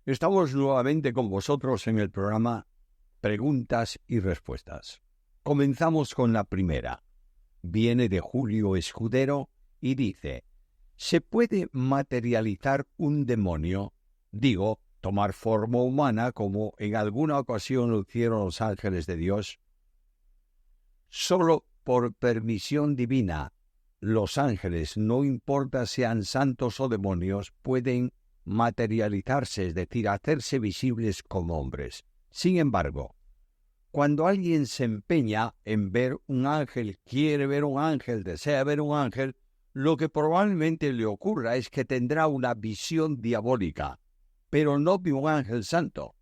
Estamos nuevamente con vosotros en el programa Preguntas y Respuestas. Comenzamos con la primera. Viene de Julio Escudero y dice: ¿se puede materializar un demonio? Digo, tomar forma humana como en alguna ocasión lo hicieron los ángeles de Dios. Solo por permisión divina, los ángeles, no importa sean santos o demonios, pueden materializarse, es decir, hacerse visibles como hombres. Sin embargo, cuando alguien se empeña en ver un ángel, quiere ver un ángel, desea ver un ángel, lo que probablemente le ocurra es que tendrá una visión diabólica, pero no de un ángel santo,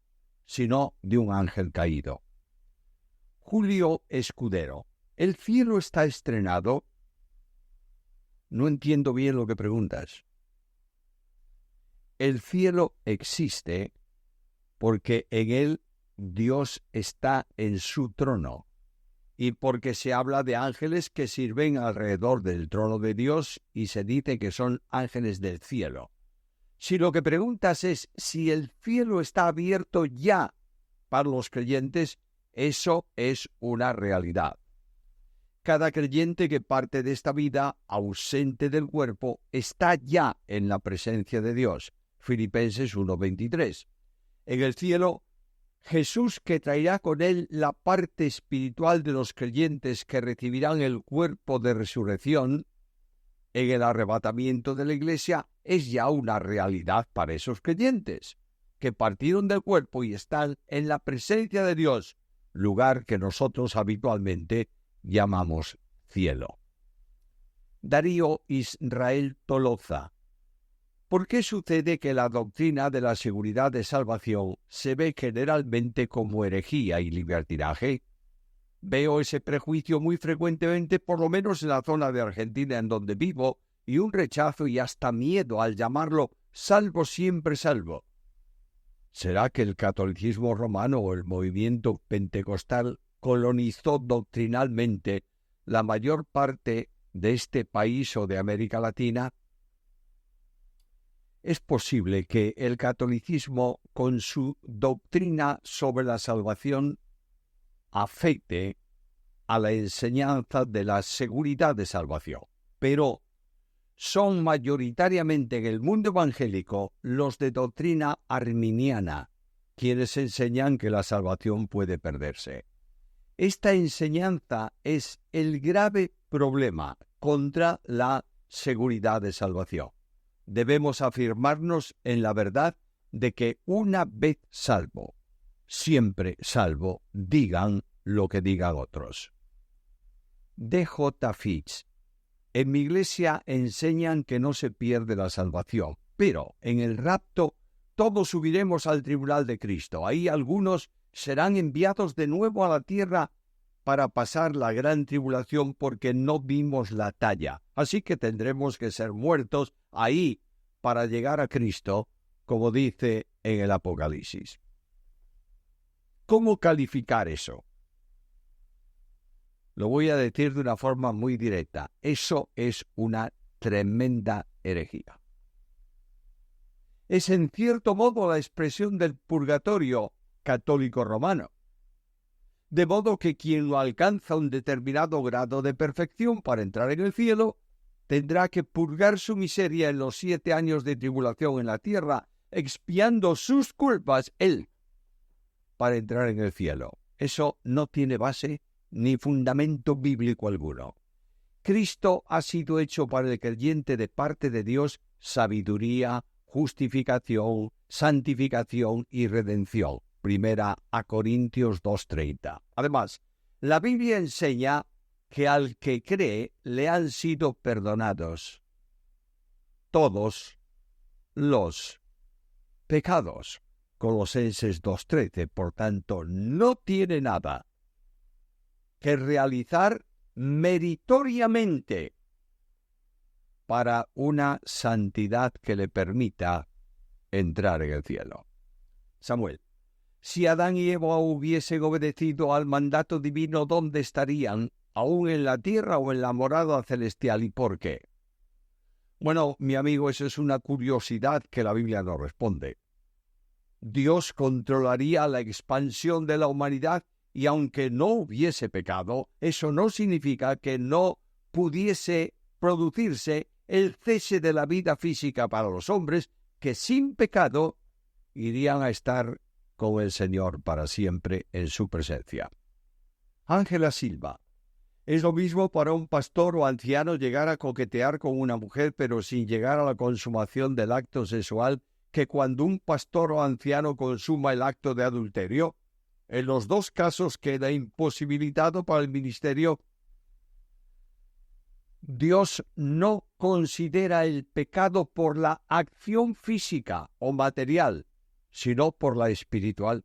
sino de un ángel caído. Julio Escudero: ¿el cielo está estrenado? No entiendo bien lo que preguntas. El cielo existe porque en él Dios está en su trono y porque se habla de ángeles que sirven alrededor del trono de Dios y se dice que son ángeles del cielo. Si lo que preguntas es si el cielo está abierto ya para los creyentes, eso es una realidad. Cada creyente que parte de esta vida ausente del cuerpo está ya en la presencia de Dios. Filipenses 1:23. En el cielo, Jesús, que traerá con él la parte espiritual de los creyentes que recibirán el cuerpo de resurrección, en el arrebatamiento de la iglesia, es ya una realidad para esos creyentes, que partieron del cuerpo y están en la presencia de Dios, lugar que nosotros habitualmente llamamos cielo. Darío Israel Toloza: ¿por qué sucede que la doctrina de la seguridad de salvación se ve generalmente como herejía y libertinaje? Veo ese prejuicio muy frecuentemente, por lo menos en la zona de Argentina en donde vivo, y un rechazo y hasta miedo al llamarlo salvo siempre salvo. ¿Será que el catolicismo romano o el movimiento pentecostal colonizó doctrinalmente la mayor parte de este país o de América Latina? Es posible que el catolicismo, con su doctrina sobre la salvación, afecte a la enseñanza de la seguridad de salvación, pero son mayoritariamente en el mundo evangélico los de doctrina arminiana quienes enseñan que la salvación puede perderse. Esta enseñanza es el grave problema contra la seguridad de salvación. Debemos afirmarnos en la verdad de que una vez salvo, siempre salvo, digan lo que digan otros. D.J. Fitz: en mi iglesia enseñan que no se pierde la salvación, pero en el rapto todos subiremos al tribunal de Cristo. Ahí algunos serán enviados de nuevo a la tierra para pasar la gran tribulación porque no vimos la talla. Así que tendremos que ser muertos ahí para llegar a Cristo, como dice en el Apocalipsis. ¿Cómo calificar eso? Lo voy a decir de una forma muy directa. Eso es una tremenda herejía. Es en cierto modo la expresión del purgatorio católico romano. De modo que quien lo alcanza un determinado grado de perfección para entrar en el cielo, tendrá que purgar su miseria en los 7 años de tribulación en la tierra, expiando sus culpas él, para entrar en el cielo. Eso no tiene base ni fundamento bíblico alguno. Cristo ha sido hecho para el creyente de parte de Dios sabiduría, justificación, santificación y redención. Primera a Corintios 2:30. Además, la Biblia enseña que al que cree le han sido perdonados todos los pecados. Colosenses 2:13. Por tanto, no tiene nada que realizar meritoriamente para una santidad que le permita entrar en el cielo. Samuel: si Adán y Eva hubiesen obedecido al mandato divino, ¿dónde estarían? ¿Aún en la tierra o en la morada celestial? ¿Y por qué? Bueno, mi amigo, eso es una curiosidad que la Biblia no responde. Dios controlaría la expansión de la humanidad y aunque no hubiese pecado, eso no significa que no pudiese producirse el cese de la vida física para los hombres que sin pecado irían a estar con el Señor para siempre en su presencia. Ángela Silva. Es lo mismo para un pastor o anciano llegar a coquetear con una mujer pero sin llegar a la consumación del acto sexual que cuando un pastor o anciano consuma el acto de adulterio. En los dos casos queda imposibilitado para el ministerio. Dios no considera el pecado por la acción física o material, sino por la espiritual.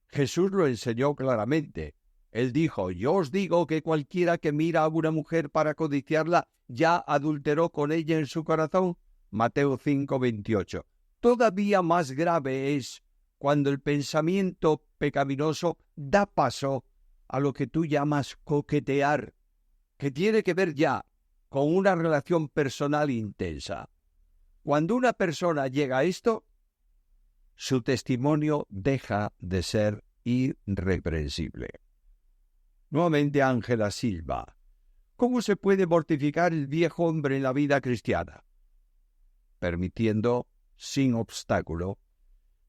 Jesús lo enseñó claramente. Él dijo: yo os digo que cualquiera que mira a una mujer para codiciarla, ya adulteró con ella en su corazón. Mateo 5:28. Todavía más grave es cuando el pensamiento pecaminoso da paso a lo que tú llamas coquetear, que tiene que ver ya con una relación personal intensa. Cuando una persona llega a esto, su testimonio deja de ser irreprensible. Nuevamente Ángela Silva. ¿Cómo se puede mortificar el viejo hombre en la vida cristiana? Permitiendo, sin obstáculo,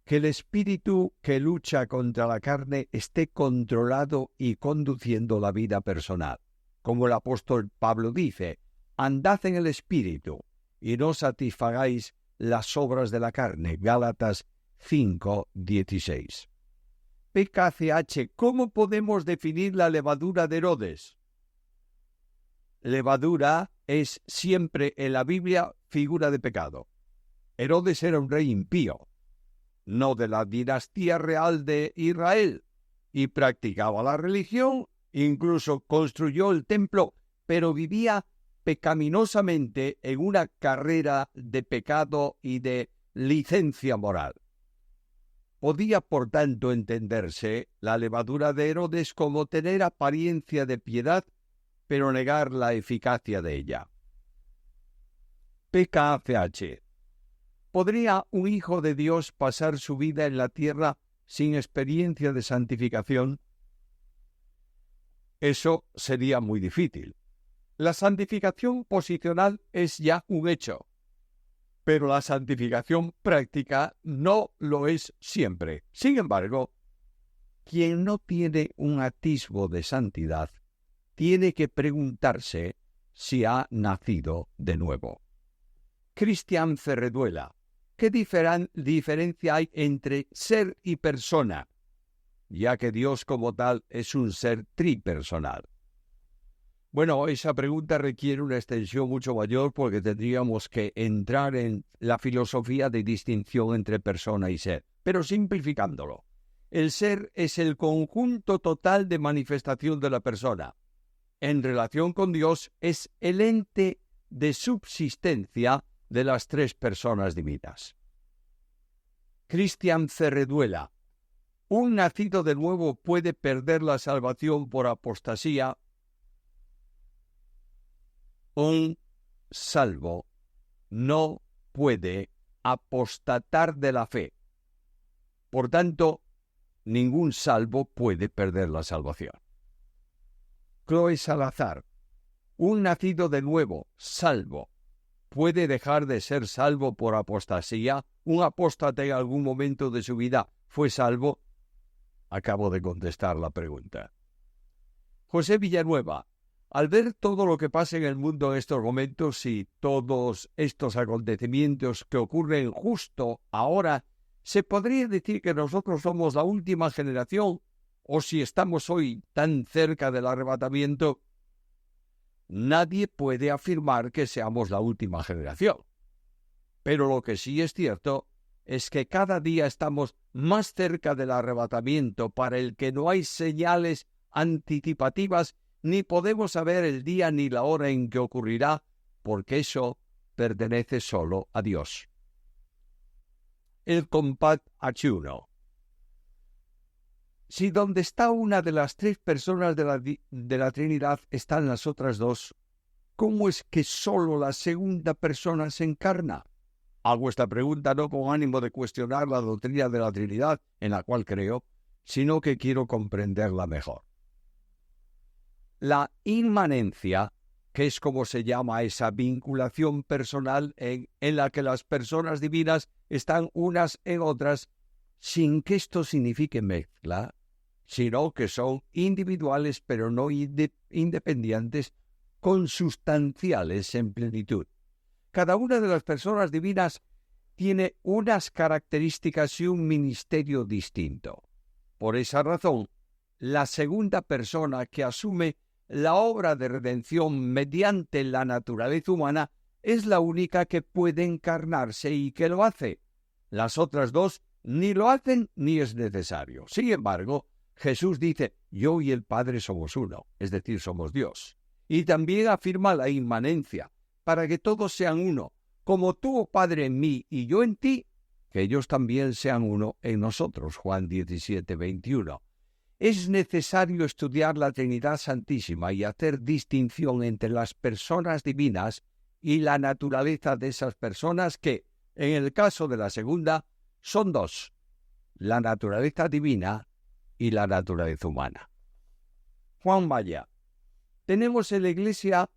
que el espíritu que lucha contra la carne esté controlado y conduciendo la vida personal. Como el apóstol Pablo dice: andad en el espíritu y no satisfagáis las obras de la carne. Gálatas 5:16. PKCH, ¿cómo podemos definir la levadura de Herodes? Levadura es siempre en la Biblia figura de pecado. Herodes era un rey impío, no de la dinastía real de Israel, y practicaba la religión, incluso construyó el templo, pero vivía pecaminosamente en una carrera de pecado y de licencia moral. Podía, por tanto, entenderse la levadura de Herodes como tener apariencia de piedad, pero negar la eficacia de ella. PKFH. ¿Podría un hijo de Dios pasar su vida en la tierra sin experiencia de santificación? Eso sería muy difícil. La santificación posicional es ya un hecho, pero la santificación práctica no lo es siempre. Sin embargo, quien no tiene un atisbo de santidad tiene que preguntarse si ha nacido de nuevo. Cristian Ferreduela. ¿Qué diferencia hay entre ser y persona? Ya que Dios como tal es un ser tripersonal. Bueno, esa pregunta requiere una extensión mucho mayor porque tendríamos que entrar en la filosofía de distinción entre persona y ser. Pero simplificándolo, el ser es el conjunto total de manifestación de la persona. En relación con Dios es el ente de subsistencia de las tres personas divinas. Cristian Ferreduela. ¿Un nacido de nuevo puede perder la salvación por apostasía? Un salvo no puede apostatar de la fe. Por tanto, ningún salvo puede perder la salvación. Chloe Salazar. Un nacido de nuevo, salvo, ¿puede dejar de ser salvo por apostasía? ¿Un apóstata en algún momento de su vida fue salvo? Acabo de contestar la pregunta. José Villanueva. Al ver todo lo que pasa en el mundo en estos momentos y todos estos acontecimientos que ocurren justo ahora, ¿se podría decir que nosotros somos la última generación? ¿O si estamos hoy tan cerca del arrebatamiento? Nadie puede afirmar que seamos la última generación. Pero lo que sí es cierto es que cada día estamos más cerca del arrebatamiento para el que no hay señales anticipativas ni podemos saber el día ni la hora en que ocurrirá, porque eso pertenece solo a Dios. El Compat H1. Si donde está una de las tres personas de la Trinidad están las otras dos, ¿cómo es que solo la segunda persona se encarna? Hago esta pregunta no con ánimo de cuestionar la doctrina de la Trinidad, en la cual creo, sino que quiero comprenderla mejor. La inmanencia, que es como se llama esa vinculación personal en la que las personas divinas están unas en otras, sin que esto signifique mezcla, sino que son individuales pero no independientes, consustanciales en plenitud. Cada una de las personas divinas tiene unas características y un ministerio distinto. Por esa razón, la segunda persona que asume la obra de redención mediante la naturaleza humana es la única que puede encarnarse y que lo hace. Las otras dos ni lo hacen ni es necesario. Sin embargo, Jesús dice, yo y el Padre somos uno, es decir, somos Dios. Y también afirma la inmanencia, para que todos sean uno, como tú, oh Padre, en mí y yo en ti, que ellos también sean uno en nosotros. Juan 17, 21. Es necesario estudiar la Trinidad Santísima y hacer distinción entre las personas divinas y la naturaleza de esas personas que, en el caso de la segunda, son dos, la naturaleza divina y la naturaleza humana. Juan Maya. Tenemos en la Iglesia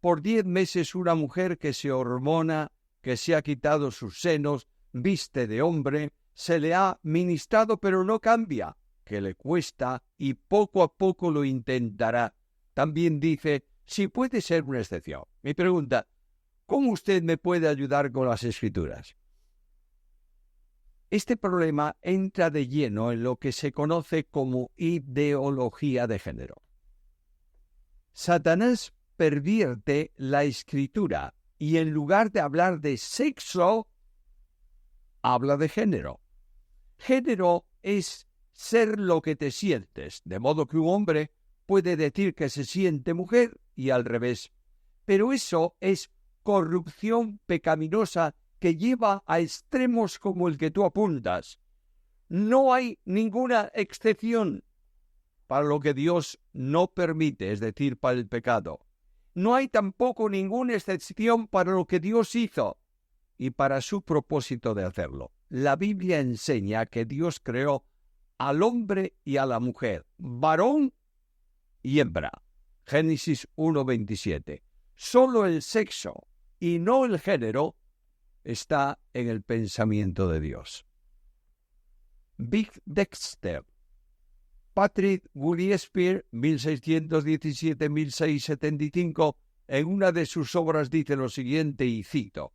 por 10 meses una mujer que se hormona, que se ha quitado sus senos, viste de hombre, se le ha ministrado pero no cambia, que le cuesta y poco a poco lo intentará. También dice, si puede ser una excepción. Mi pregunta, ¿cómo usted me puede ayudar con las Escrituras? Este problema entra de lleno en lo que se conoce como ideología de género. Satanás pervierte la Escritura y en lugar de hablar de sexo, habla de género. Género es ser lo que te sientes, de modo que un hombre puede decir que se siente mujer y al revés. Pero eso es corrupción pecaminosa que lleva a extremos como el que tú apuntas. No hay ninguna excepción para lo que Dios no permite, es decir, para el pecado. No hay tampoco ninguna excepción para lo que Dios hizo y para su propósito de hacerlo. La Biblia enseña que Dios creó al hombre y a la mujer, varón y hembra. Génesis 1:27. Solo el sexo y no el género está en el pensamiento de Dios. Big Dexter. Patrick Gillespie, 1617-1675, en una de sus obras dice lo siguiente, y cito,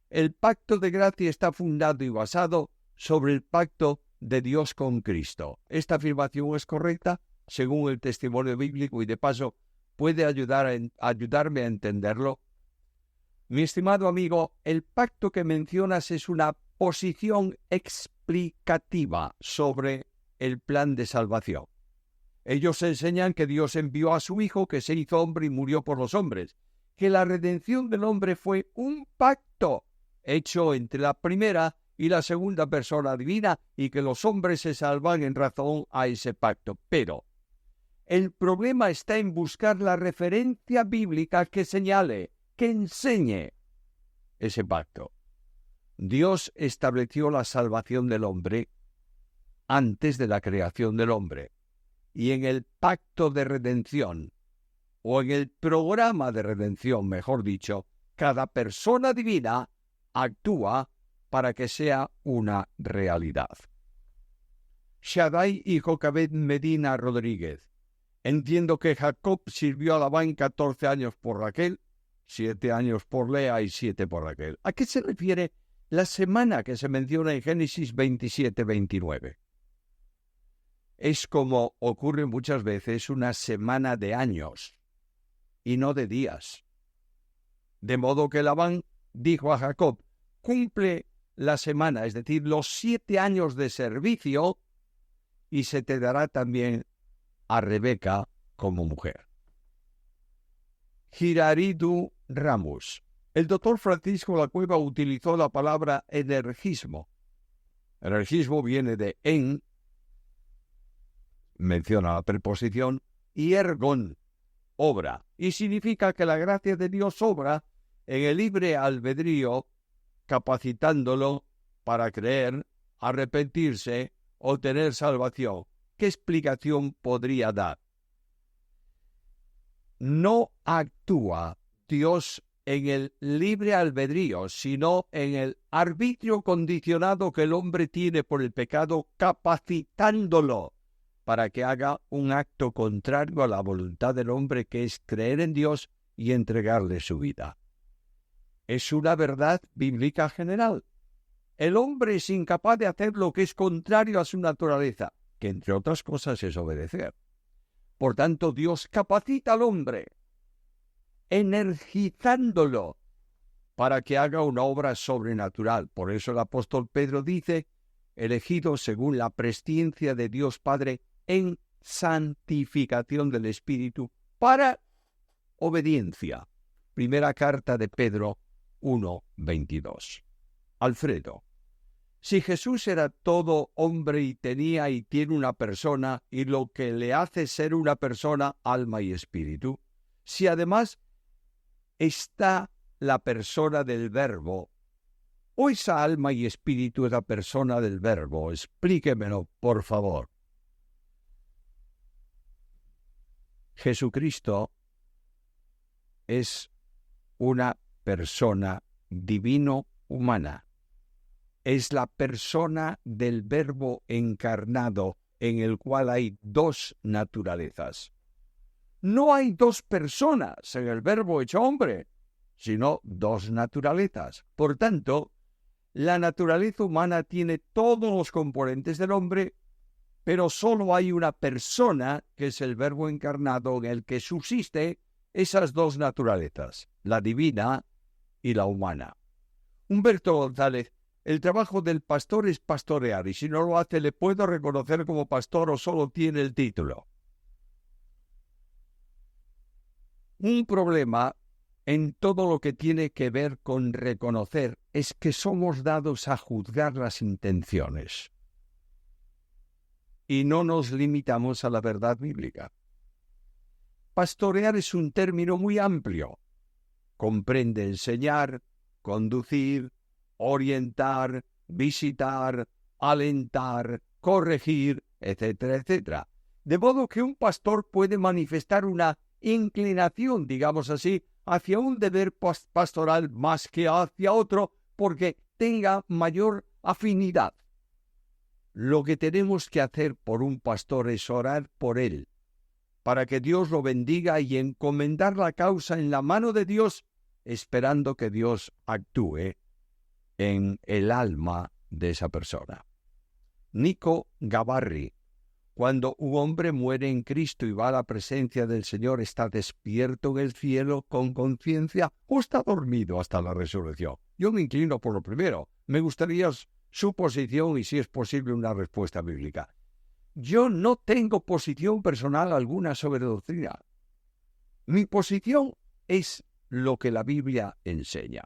el pacto de gracia está fundado y basado sobre el pacto de Dios con Cristo. Esta afirmación es correcta según el testimonio bíblico y de paso puede ayudarme a entenderlo. Mi estimado amigo, el pacto que mencionas es una posición explicativa sobre el plan de salvación. Ellos enseñan que Dios envió a su Hijo, que se hizo hombre y murió por los hombres, que la redención del hombre fue un pacto hecho entre la primera y la segunda persona divina y que los hombres se salvan en razón a ese pacto. Pero el problema está en buscar la referencia bíblica que señale, que enseñe ese pacto. Dios estableció la salvación del hombre antes de la creación del hombre. Y en el pacto de redención, o en el programa de redención, mejor dicho, cada persona divina actúa para que sea una realidad. Shaddai y Jocabed Medina Rodríguez. Entiendo que Jacob sirvió a Labán 14 años por Raquel, 7 años por Lea y 7 por Raquel. ¿A qué se refiere la semana que se menciona en Génesis 27-29? Es como ocurre muchas veces una semana de años y no de días. De modo que Labán dijo a Jacob, cumple la semana, es decir, los 7 años de servicio y se te dará también a Rebeca como mujer. Giraridu Ramos. El doctor Francisco Lacueva utilizó la palabra energismo. Energismo viene de en, menciona la preposición, y ergon, obra, y significa que la gracia de Dios obra en el libre albedrío capacitándolo para creer, arrepentirse o tener salvación. ¿Qué explicación podría dar? No actúa Dios en el libre albedrío, sino en el arbitrio condicionado que el hombre tiene por el pecado, capacitándolo para que haga un acto contrario a la voluntad del hombre, que es creer en Dios y entregarle su vida. Es una verdad bíblica general. El hombre es incapaz de hacer lo que es contrario a su naturaleza, que entre otras cosas es obedecer. Por tanto, Dios capacita al hombre, energizándolo para que haga una obra sobrenatural. Por eso el apóstol Pedro dice, elegido según la presciencia de Dios Padre en santificación del Espíritu para obediencia. Primera carta de Pedro 1:22. Alfredo, si Jesús era todo hombre y tenía y tiene una persona, y lo que le hace ser una persona, alma y espíritu, si además está la persona del Verbo, o esa alma y espíritu es la persona del Verbo, explíquemelo, por favor. Jesucristo es una persona divino-humana. Es la persona del Verbo encarnado, en el cual hay dos naturalezas. No hay dos personas en el Verbo hecho hombre, sino dos naturalezas. Por tanto, la naturaleza humana tiene todos los componentes del hombre, pero solo hay una persona, que es el Verbo encarnado, en el que subsiste esas dos naturalezas, la divina y la humana. Humberto González, el trabajo del pastor es pastorear, y si no lo hace, ¿le puedo reconocer como pastor o solo tiene el título? Un problema en todo lo que tiene que ver con reconocer es que somos dados a juzgar las intenciones y no nos limitamos a la verdad bíblica. Pastorear es un término muy amplio. Comprende enseñar, conducir, orientar, visitar, alentar, corregir, etcétera, etcétera. De modo que un pastor puede manifestar una inclinación, digamos así, hacia un deber pastoral más que hacia otro, porque tenga mayor afinidad. Lo que tenemos que hacer por un pastor es orar por él, para que Dios lo bendiga y encomendar la causa en la mano de Dios, esperando que Dios actúe en el alma de esa persona. Nico Gavarri, cuando un hombre muere en Cristo y va a la presencia del Señor, ¿está despierto en el cielo con conciencia o está dormido hasta la resurrección? Yo me inclino por lo primero. Me gustaría su posición y, si es posible, una respuesta bíblica. Yo no tengo posición personal alguna sobre doctrina. Mi posición es lo que la Biblia enseña.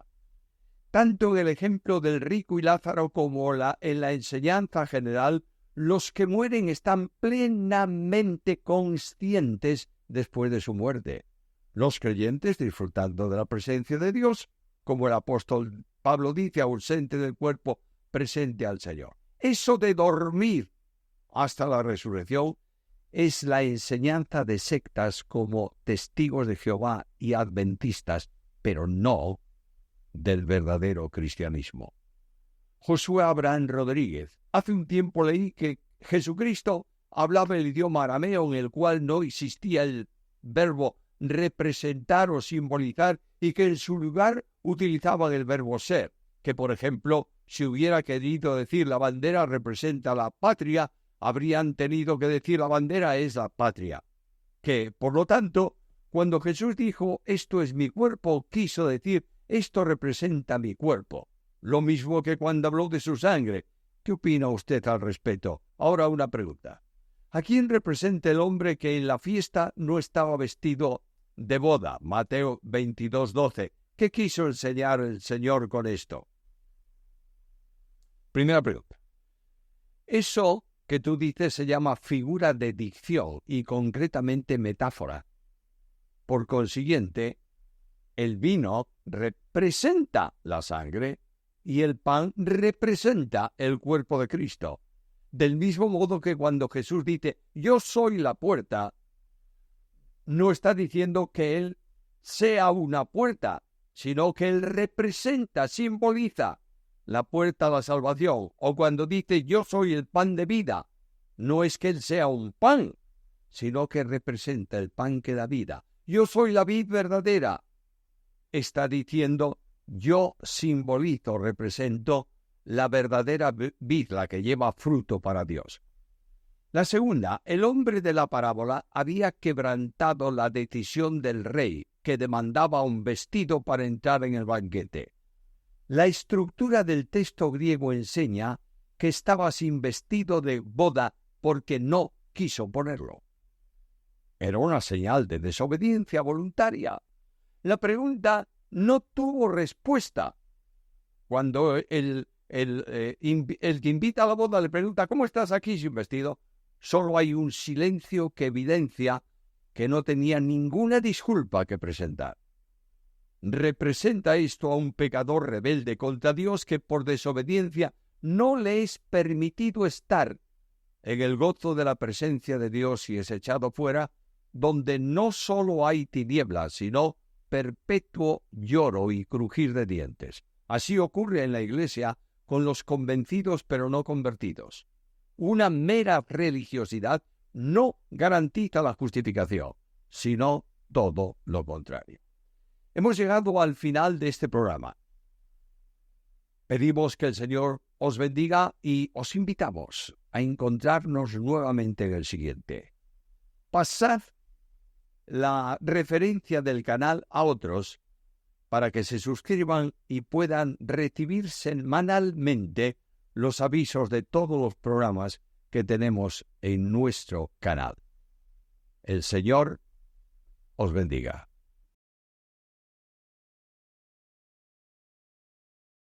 Tanto en el ejemplo del rico y Lázaro como en la enseñanza general, los que mueren están plenamente conscientes después de su muerte. Los creyentes disfrutando de la presencia de Dios, como el apóstol Pablo dice, ausente del cuerpo, presente al Señor. Eso de dormir hasta la resurrección es la enseñanza de sectas como Testigos de Jehová y Adventistas, pero no del verdadero cristianismo. Josué Abraham Rodríguez. Hace un tiempo leí que Jesucristo hablaba el idioma arameo, en el cual no existía el verbo representar o simbolizar, y que en su lugar utilizaban el verbo ser, que por ejemplo, si hubiera querido decir la bandera representa la patria, habrían tenido que decir la bandera es la patria. Que, por lo tanto, cuando Jesús dijo esto es mi cuerpo, quiso decir esto representa mi cuerpo. Lo mismo que cuando habló de su sangre. ¿Qué opina usted al respecto? Ahora una pregunta. ¿A quién representa el hombre que en la fiesta no estaba vestido de boda? Mateo 22:12. ¿Qué quiso enseñar el Señor con esto? Primera pregunta. Eso que tú dices se llama figura de dicción y concretamente metáfora. Por consiguiente, el vino representa la sangre y el pan representa el cuerpo de Cristo. Del mismo modo que cuando Jesús dice, yo soy la puerta, no está diciendo que Él sea una puerta, sino que Él representa, simboliza la puerta a la salvación. O cuando dice, yo soy el pan de vida, no es que Él sea un pan, sino que representa el pan que da vida. Yo soy la vid verdadera. Está diciendo, yo simbolizo, represento la verdadera vid, la que lleva fruto para Dios. La segunda, el hombre de la parábola había quebrantado la decisión del rey, que demandaba un vestido para entrar en el banquete. La estructura del texto griego enseña que estaba sin vestido de boda porque no quiso ponerlo. Era una señal de desobediencia voluntaria. La pregunta no tuvo respuesta. Cuando el que invita a la boda le pregunta, ¿cómo estás aquí sin vestido? Solo hay un silencio que evidencia que no tenía ninguna disculpa que presentar. Representa esto a un pecador rebelde contra Dios que por desobediencia no le es permitido estar en el gozo de la presencia de Dios y es echado fuera, donde no solo hay tinieblas, sino perpetuo lloro y crujir de dientes. Así ocurre en la Iglesia con los convencidos pero no convertidos. Una mera religiosidad no garantiza la justificación, sino todo lo contrario. Hemos llegado al final de este programa. Pedimos que el Señor os bendiga y os invitamos a encontrarnos nuevamente en el siguiente. Pasad la referencia del canal a otros para que se suscriban y puedan recibir semanalmente los avisos de todos los programas que tenemos en nuestro canal. El Señor os bendiga.